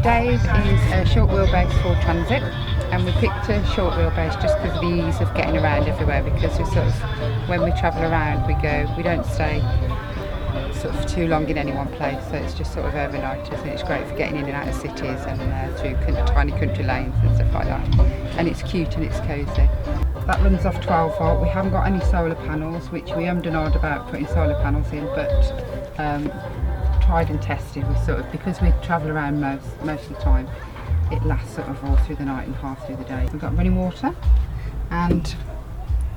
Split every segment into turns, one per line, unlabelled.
Dave is a short wheelbase Ford Transit, and we picked a short wheelbase just because of the ease of getting around everywhere, because we sort of, when we travel around, we don't stay sort of too long in any one place, so it's just sort of overnighters, and it's great for getting in and out of cities and through tiny country lanes and stuff like that. And it's cute and it's cosy. That runs off 12 volt. We haven't got any solar panels, which we ummed and ahed about putting solar panels in, but tried and tested. We sort of, because we travel around most of the time, it lasts sort of all through the night and half through the day. We've got running water and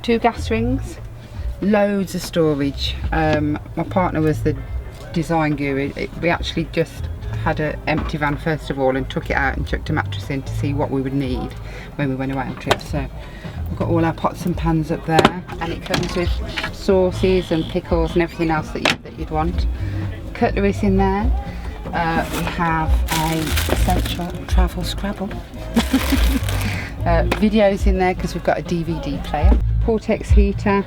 2 gas rings, loads of storage. My partner was the design guru. We actually just had an empty van first of all and took it out and chucked a mattress in to see what we would need when we went away on trips. So we've got all our pots and pans up there, and it comes with sauces and pickles and everything else that you'd want. Cutlery's in there. We have a essential travel Scrabble. Videos in there because we've got a DVD player. Vortex heater,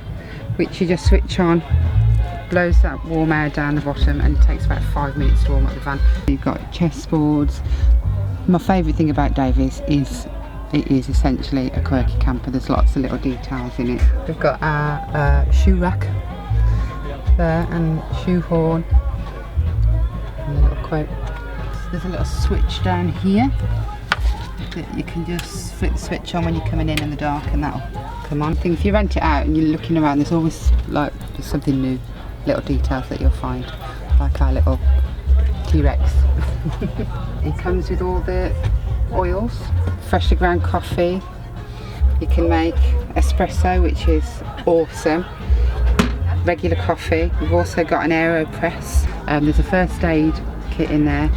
which you just switch on, blows that warm air down the bottom, and it takes about 5 minutes to warm up the van. You've got chessboards. My favourite thing about Dave is it is essentially a quirky camper. There's lots of little details in it. We've got our shoe rack there and shoe horn. And a little quote. There's a little switch down here that you can just flick the switch on when you're coming in the dark, and that'll come on. I think if you rent it out and you're looking around, there's always like just something new, little details that you'll find, like our little T-Rex. It comes with all the oils, freshly ground coffee. You can make espresso, which is awesome. Regular coffee. We've also got an AeroPress. There's a first aid kit in there,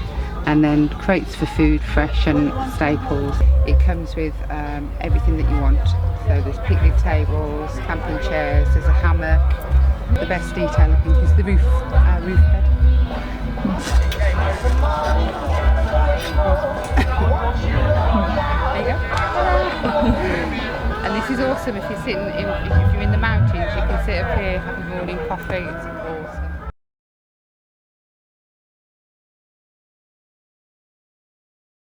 and then crates for food, fresh and staples. It comes with everything that you want. So there's picnic tables, camping chairs, there's a hammock. The best detail I think is the roof bed. There you go. And this is awesome if you're sitting if you're in the mountains, you can sit up here, have a morning coffee.